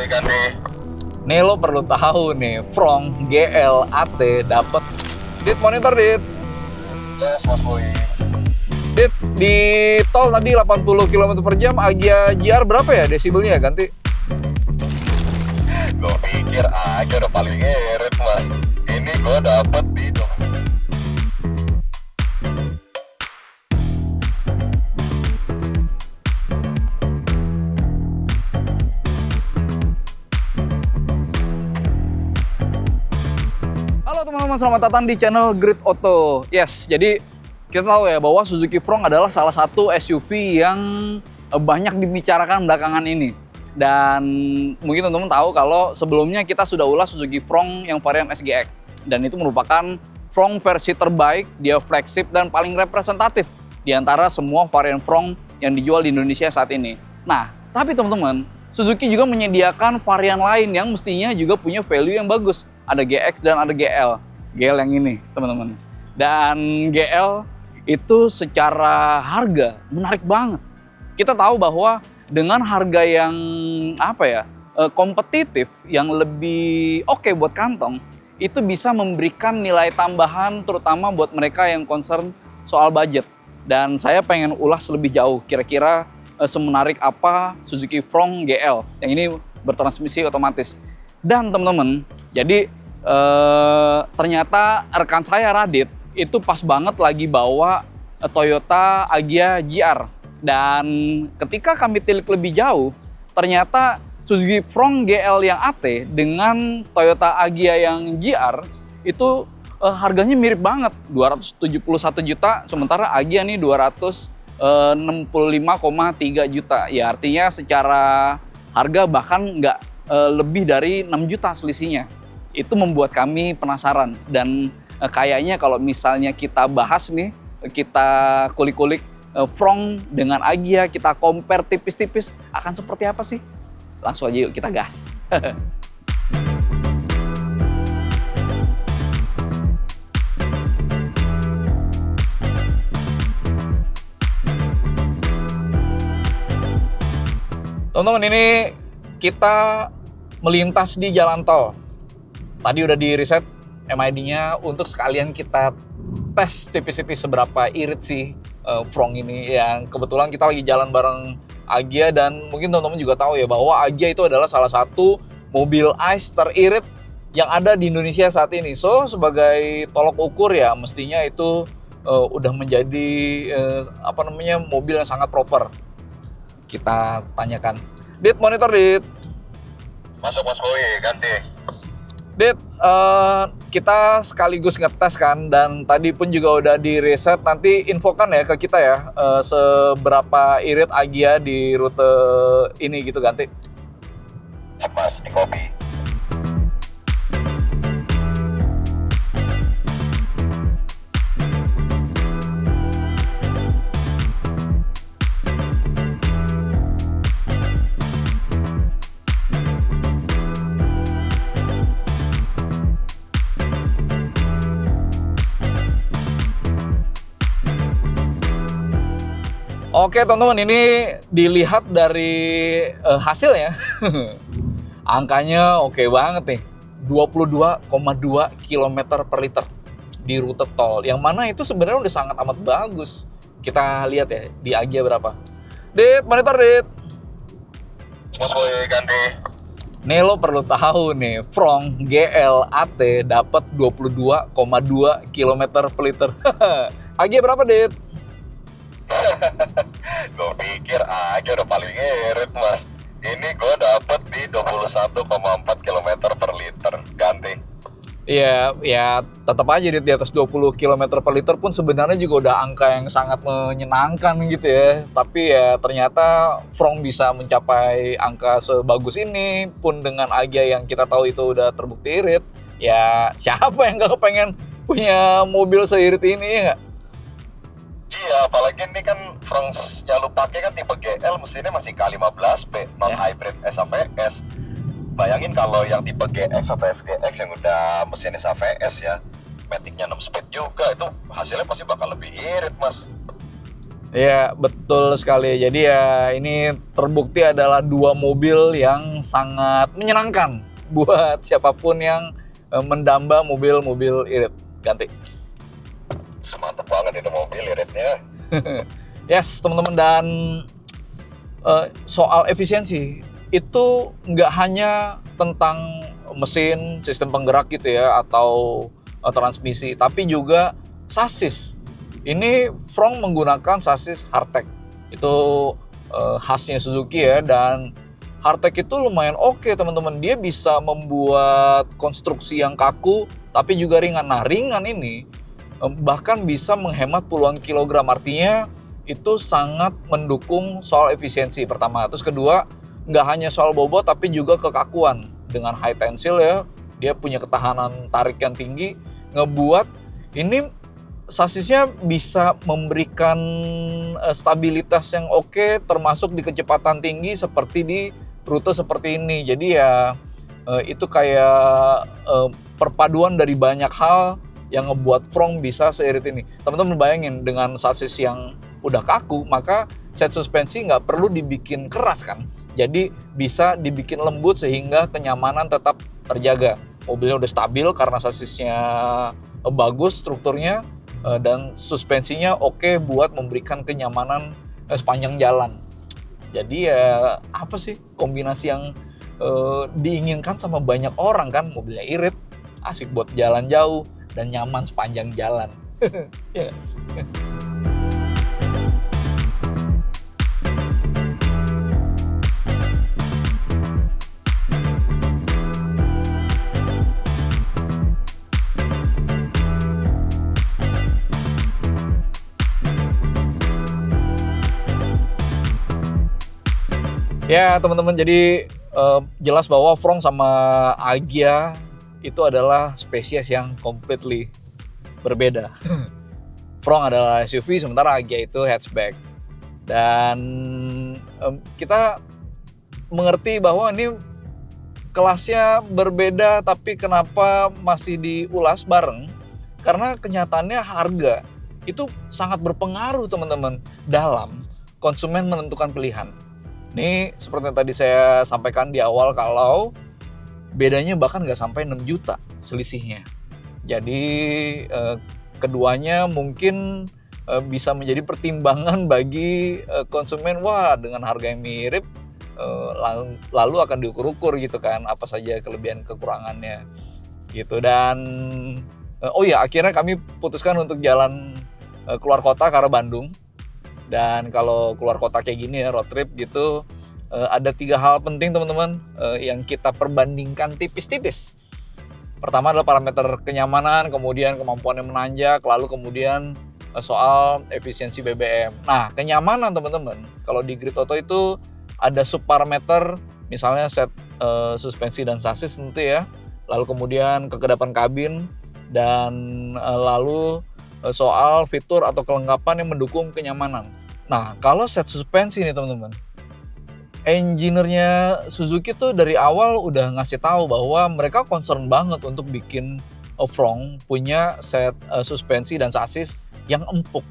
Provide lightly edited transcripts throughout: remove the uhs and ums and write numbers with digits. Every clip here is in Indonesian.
kan nih. Nih lo perlu tahu nih, Frong GL AT dapet Dit monitor Dit. Yes, Mas Boy. Dit, di tol tadi 80 km per jam, Agya GR berapa ya desibelnya ganti? Gue pikir aja udah paling irit, Mas. Ini gue dapet di Halo teman-teman, selamat datang di channel Grid Auto. Yes, jadi kita tahu ya bahwa Suzuki Frong adalah salah satu SUV yang banyak dibicarakan belakangan ini. Dan mungkin teman-teman tahu kalau sebelumnya kita sudah ulas Suzuki Frong yang varian SGX. Dan itu merupakan Frong versi terbaik, dia flagship dan paling representatif di antara semua varian Frong yang dijual di Indonesia saat ini. Nah, tapi teman-teman, Suzuki juga menyediakan varian lain yang mestinya juga punya value yang bagus. Ada GX dan ada GL. GL yang ini, teman-teman. Dan GL itu secara harga menarik banget. Kita tahu bahwa dengan harga yang kompetitif, yang lebih oke buat kantong, itu bisa memberikan nilai tambahan terutama buat mereka yang concern soal budget. Dan saya pengen ulas lebih jauh, kira-kira semenarik apa Suzuki Frong GL yang ini bertransmisi otomatis. Dan teman-teman, jadi ternyata rekan saya Radit itu pas banget lagi bawa Toyota Agya GR. Dan ketika kami tilik lebih jauh, ternyata Suzuki Frong GL yang AT dengan Toyota Agya yang GR itu harganya mirip banget, 271 juta, sementara Agya nih 265,3 juta. Ya artinya secara harga bahkan nggak lebih dari 6 juta selisihnya. Itu membuat kami penasaran dan kayaknya kalau misalnya kita bahas nih, kita kulik-kulik Frong dengan Agya, kita compare tipis-tipis, akan seperti apa sih? Langsung aja yuk kita gas. Teman-teman, ini kita melintas di jalan tol. Tadi udah di reset MID-nya untuk sekalian kita tes tipis-tipis seberapa irit sih Frong ini, yang kebetulan kita lagi jalan bareng Agya. Dan mungkin teman-teman juga tahu ya bahwa Agya itu adalah salah satu mobil ICE teririt yang ada di Indonesia saat ini. So sebagai tolok ukur ya mestinya itu udah menjadi mobil yang sangat proper. Kita tanyakan. Dit, monitor Dit. Masuk Mas Boy, ganti. Dit, kita sekaligus ngetes kan, dan tadi pun juga udah di reset. Nanti infokan ya ke kita ya seberapa irit Agya di rute ini gitu ganti. Mas, di kopi. Oke teman-teman, ini dilihat dari hasilnya. Angkanya oke banget nih. 22,2 km per liter di rute tol. Yang mana itu sebenarnya udah sangat amat bagus. Kita lihat ya di Agya berapa. Dit, monitor Dit. Mas Boy, ganti. Nih lo perlu tahu nih, Frong GL AT dapat 22,2 km per liter. Agya berapa Dit? Gue pikir aja udah paling irit, Mas. Ini gue dapet di 21,4 km per liter. Ganti. Iya, ya tetap aja di atas 20 km per liter pun sebenarnya juga udah angka yang sangat menyenangkan gitu ya. Tapi ya ternyata Frong bisa mencapai angka sebagus ini pun dengan Agya yang kita tahu itu udah terbukti irit. Ya siapa yang gak kepengen punya mobil seirit ini ya nggak? Iya, apalagi ini kan Frong yang lu pakai kan tipe GL, mesinnya masih K15B, non hybrid SAVS. Bayangin kalau yang tipe GX atau SGX yang udah mesinnya SAVS ya, maticnya 6 speed juga, itu hasilnya pasti bakal lebih irit, Mas. Ya, betul sekali. Jadi ya ini terbukti adalah dua mobil yang sangat menyenangkan buat siapapun yang mendamba mobil-mobil irit. Ganti. Mantep banget itu mobil iritnya. Yes, teman-teman, dan soal efisiensi itu nggak hanya tentang mesin, sistem penggerak gitu ya, atau transmisi, tapi juga sasis. Ini Frong menggunakan sasis hardtech. Itu khasnya Suzuki ya, dan hardtech itu lumayan oke teman-teman. Dia bisa membuat konstruksi yang kaku tapi juga ringan. Nah, ringan ini bahkan bisa menghemat puluhan kilogram. Artinya itu sangat mendukung soal efisiensi pertama. Terus kedua, nggak hanya soal bobot tapi juga kekakuan. Dengan high tensile ya, dia punya ketahanan tarik yang tinggi, ngebuat ini sasisnya bisa memberikan stabilitas yang oke, termasuk di kecepatan tinggi seperti di rute seperti ini. Jadi ya itu kayak perpaduan dari banyak hal yang ngebuat Frong bisa seirit ini. Teman-teman bayangin, dengan sasis yang udah kaku, maka set suspensi nggak perlu dibikin keras kan. Jadi bisa dibikin lembut sehingga kenyamanan tetap terjaga. Mobilnya udah stabil karena sasisnya bagus strukturnya, dan suspensinya oke buat memberikan kenyamanan sepanjang jalan. Jadi ya apa sih kombinasi yang diinginkan sama banyak orang kan? Mobilnya irit, asik buat jalan jauh, dan nyaman sepanjang jalan. Yeah. Ya teman-teman, jadi jelas bahwa Frong sama Agya itu adalah spesies yang completely berbeda. Frong adalah SUV, sementara Agya itu hatchback. Dan kita mengerti bahwa ini kelasnya berbeda, tapi kenapa masih diulas bareng? Karena kenyataannya harga itu sangat berpengaruh teman-teman dalam konsumen menentukan pilihan. Ini seperti yang tadi saya sampaikan di awal, kalau bedanya bahkan nggak sampai 6 juta selisihnya. Jadi keduanya mungkin bisa menjadi pertimbangan bagi konsumen. Wah, dengan harga yang mirip lalu akan diukur-ukur gitu kan, apa saja kelebihan kekurangannya gitu. Dan oh ya, akhirnya kami putuskan untuk jalan keluar kota ke arah Bandung. Dan kalau keluar kota kayak gini ya, road trip gitu, ada 3 hal penting teman-teman yang kita perbandingkan tipis-tipis. Pertama adalah parameter kenyamanan, kemudian kemampuannya menanjak, lalu kemudian soal efisiensi BBM. Nah, kenyamanan teman-teman, kalau di Grid Auto itu ada subparameter, misalnya set suspensi dan sasis tentu ya, lalu kemudian kekedapan kabin, dan lalu soal fitur atau kelengkapan yang mendukung kenyamanan. Nah, kalau set suspensi nih teman-teman, engineer-nya Suzuki tuh dari awal udah ngasih tahu bahwa mereka concern banget untuk bikin Frong punya set suspensi dan sasis yang empuk.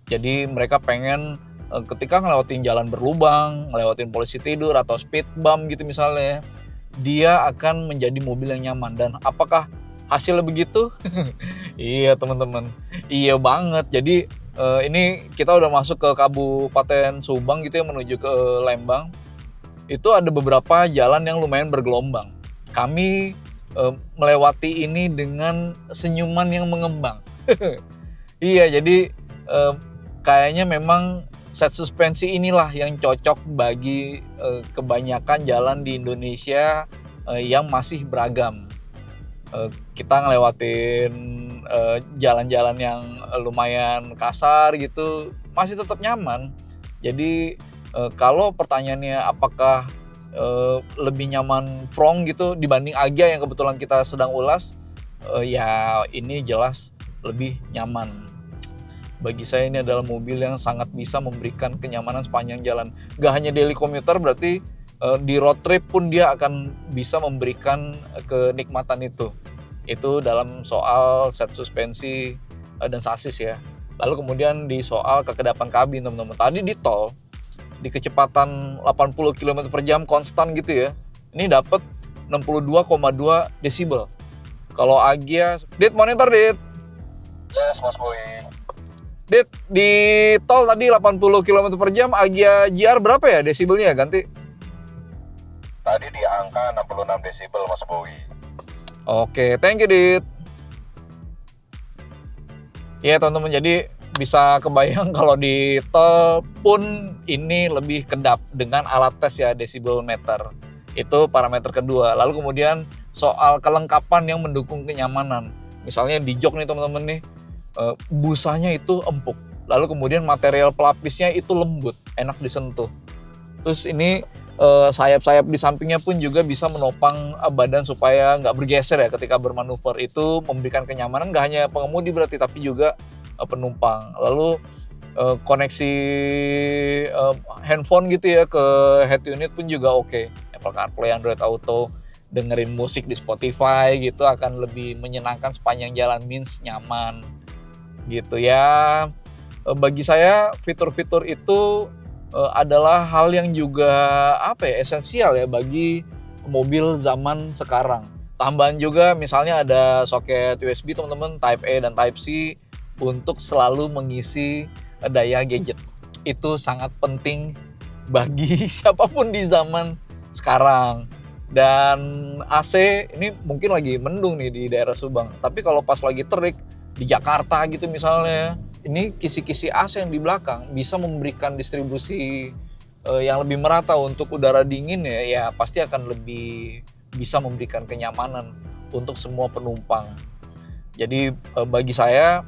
Jadi mereka pengen ketika ngelewatin jalan berlubang, ngelewatin polisi tidur atau speed bump gitu misalnya, dia akan menjadi mobil yang nyaman. Dan apakah hasilnya begitu? Iya teman-teman, iya banget. Jadi ini kita udah masuk ke Kabupaten Subang gitu ya, menuju ke Lembang. Itu ada beberapa jalan yang lumayan bergelombang. Kami melewati ini dengan senyuman yang mengembang. Iya, jadi kayaknya memang set suspensi inilah yang cocok bagi kebanyakan jalan di Indonesia yang masih beragam. Kita ngelewatin jalan-jalan yang lumayan kasar gitu, masih tetap nyaman. Jadi kalau pertanyaannya apakah lebih nyaman Frong gitu dibanding Agya yang kebetulan kita sedang ulas, ya ini jelas lebih nyaman. Bagi saya ini adalah mobil yang sangat bisa memberikan kenyamanan sepanjang jalan. Gak hanya daily commuter, berarti di road trip pun dia akan bisa memberikan kenikmatan itu dalam soal set suspensi dan sasis ya. Lalu kemudian di soal kekedapan kabin teman-teman. Tadi di tol di kecepatan 80 km per jam konstan gitu ya. Ini dapat 62,2 desibel. Kalau Agya, Dit monitor Dit. Yes, Mas Boy. Dit, di tol tadi 80 km per jam, Agya GR berapa ya desibelnya ganti? Tadi di angka 66 desibel, Mas Boy. Oke, thank you Dit. Ya teman-teman, jadi bisa kebayang kalau di tol pun ini lebih kedap dengan alat tes ya desibel meter. Itu parameter kedua. Lalu kemudian soal kelengkapan yang mendukung kenyamanan. Misalnya di jok nih teman-teman nih, busanya itu empuk. Lalu kemudian material pelapisnya itu lembut, enak disentuh. Terus ini sayap-sayap di sampingnya pun juga bisa menopang badan supaya nggak bergeser ya ketika bermanuver. Itu memberikan kenyamanan nggak hanya pengemudi berarti, tapi juga penumpang. Lalu koneksi handphone gitu ya ke head unit pun juga oke. Apple CarPlay, Android Auto, dengerin musik di Spotify gitu akan lebih menyenangkan sepanjang jalan, means nyaman gitu ya. Bagi saya fitur-fitur itu adalah hal yang juga esensial ya bagi mobil zaman sekarang. Tambahan juga misalnya ada soket USB teman-teman, Type A dan Type C untuk selalu mengisi daya gadget. Itu sangat penting bagi siapapun di zaman sekarang. Dan AC ini mungkin lagi mendung nih di daerah Subang. Tapi kalau pas lagi terik di Jakarta gitu misalnya, ini kisi-kisi AC yang di belakang bisa memberikan distribusi yang lebih merata untuk udara dingin ya pasti akan lebih bisa memberikan kenyamanan untuk semua penumpang. Jadi bagi saya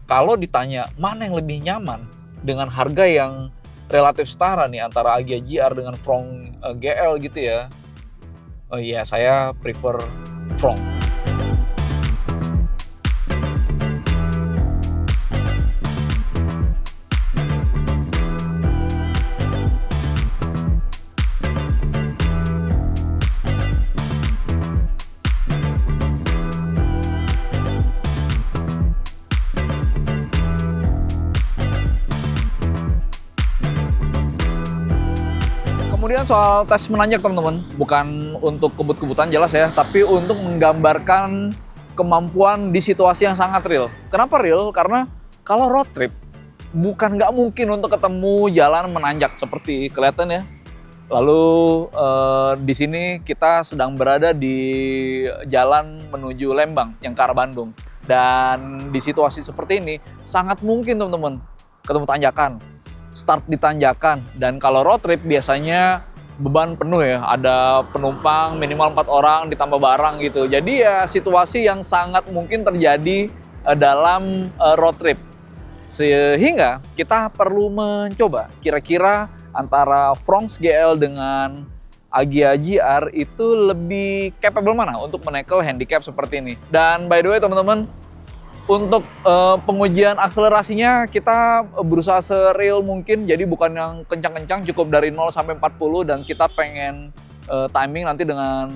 kalau ditanya mana yang lebih nyaman dengan harga yang relatif setara nih antara Agya GR dengan Fronx GL gitu ya, ya saya prefer Fronx. Kemudian soal tes menanjak teman-teman, bukan untuk kebut-kebutan jelas ya, tapi untuk menggambarkan kemampuan di situasi yang sangat real. Kenapa real? Karena kalau road trip, bukan nggak mungkin untuk ketemu jalan menanjak seperti kelihatan ya. Lalu di sini kita sedang berada di jalan menuju Lembang yang ke arah Bandung. Dan di situasi seperti ini sangat mungkin teman-teman ketemu tanjakan. Start di tanjakan, dan kalau road trip biasanya beban penuh ya, ada penumpang minimal 4 orang ditambah barang gitu. Jadi ya situasi yang sangat mungkin terjadi dalam road trip. Sehingga kita perlu mencoba kira-kira antara Fronx GL dengan Agya GR itu lebih capable mana untuk menekel handicap seperti ini. Dan by the way teman-teman, untuk pengujian akselerasinya kita berusaha sereal mungkin, jadi bukan yang kencang-kencang, cukup dari 0 sampai 40 dan kita pengen timing nanti dengan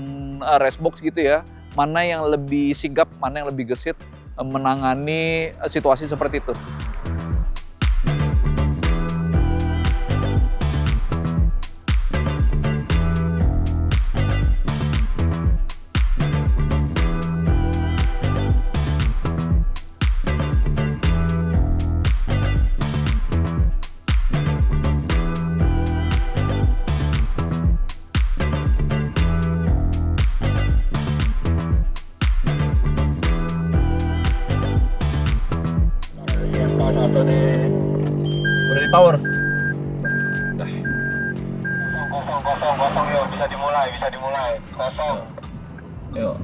racebox gitu ya, mana yang lebih sigap, mana yang lebih gesit menangani situasi seperti itu. Udah di power. Dah. Kosong yuk, bisa dimulai. Kosong. Yuk.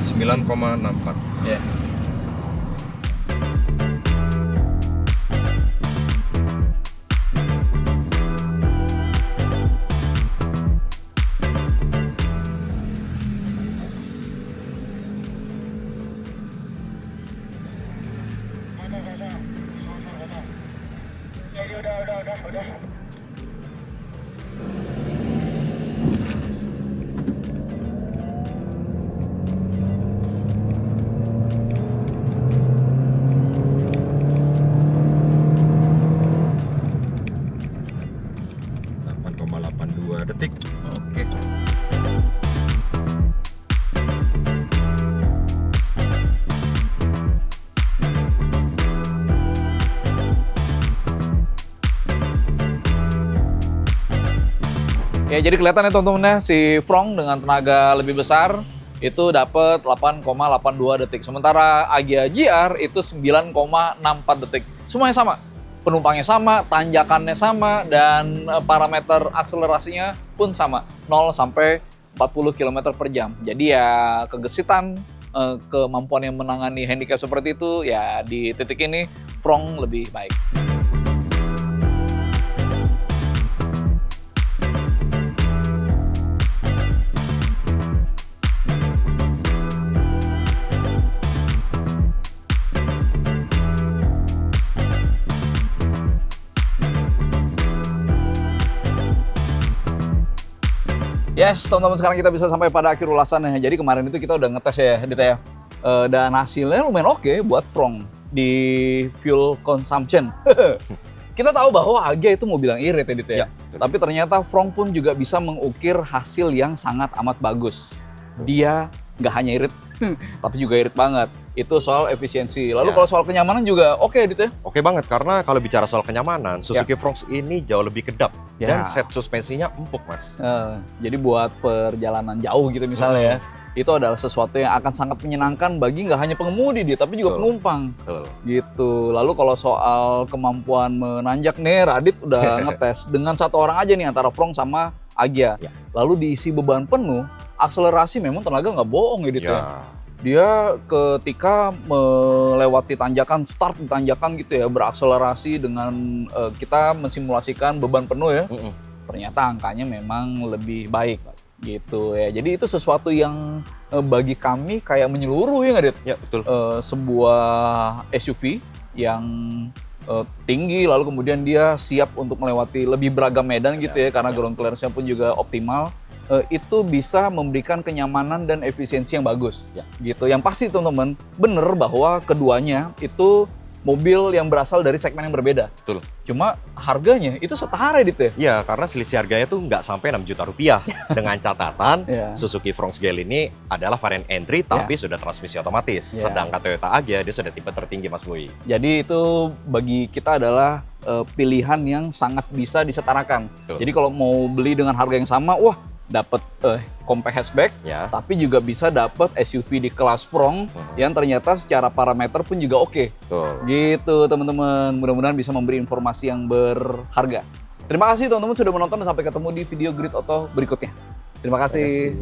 Sembilan 9,64. Ya. Udah. Ya, jadi kelihatan ya teman-teman ya, si Fronx dengan tenaga lebih besar itu dapat 8,82 detik. Sementara Agya GR itu 9,64 detik. Semuanya sama. Penumpangnya sama, tanjakannya sama, dan parameter akselerasinya pun sama. 0 sampai 40 km per jam. Jadi ya kegesitan, kemampuan yang menangani handicap seperti itu, ya di titik ini Fronx lebih baik. Yes, teman-teman, sekarang kita bisa sampai pada akhir ulasannya. Jadi kemarin itu kita udah ngetes ya, Dit ya. Dan hasilnya lumayan oke buat Fronx di fuel consumption. Kita tahu bahwa Agya itu mau bilang irit ya, Dit ya. Tapi ternyata Fronx pun juga bisa mengukir hasil yang sangat amat bagus. Dia nggak hanya irit, tapi juga irit banget. Itu soal efisiensi. Lalu kalau soal kenyamanan juga oke, Dit ya? Oke banget, karena kalau bicara soal kenyamanan, Suzuki Fronx ini jauh lebih kedap. Dan set suspensinya empuk, Mas. Jadi buat perjalanan jauh gitu misalnya ya, itu adalah sesuatu yang akan sangat menyenangkan bagi nggak hanya pengemudi dia, tapi juga penumpang. Gitu. Lalu kalau soal kemampuan menanjak nih, Radit udah ngetes dengan satu orang aja nih antara Fronx sama Agya. Lalu diisi beban penuh, akselerasi memang tenaga nggak bohong ya, Dit ya. Dia ketika melewati tanjakan, start di tanjakan gitu ya, berakselerasi dengan kita mensimulasikan beban penuh ya, ternyata angkanya memang lebih baik gitu ya. Jadi itu sesuatu yang bagi kami kayak menyeluruh ya nggak, Dit? Ya, betul. Sebuah SUV yang tinggi, lalu kemudian dia siap untuk melewati lebih beragam medan gitu ya, karena ground clearance-nya pun juga optimal. Itu bisa memberikan kenyamanan dan efisiensi yang bagus. Gitu. Yang pasti teman-teman, bener bahwa keduanya itu mobil yang berasal dari segmen yang berbeda. Betul. Cuma harganya itu setara, Dit ya? Iya, karena selisih harganya tuh nggak sampai 6 juta rupiah. Dengan catatan, Suzuki Fronx GL ini adalah varian entry tapi sudah transmisi otomatis. Sedangkan Toyota Agya dia sudah tipe tertinggi, Mas Boy. Jadi itu bagi kita adalah pilihan yang sangat bisa disetarakan. Jadi kalau mau beli dengan harga yang sama, wah, dapat compact hatchback, tapi juga bisa dapat SUV di kelas Fronx yang ternyata secara parameter pun juga oke. Gitu teman-teman, mudah-mudahan bisa memberi informasi yang berharga. Terima kasih teman-teman sudah menonton dan sampai ketemu di video Grid Auto berikutnya. Terima kasih.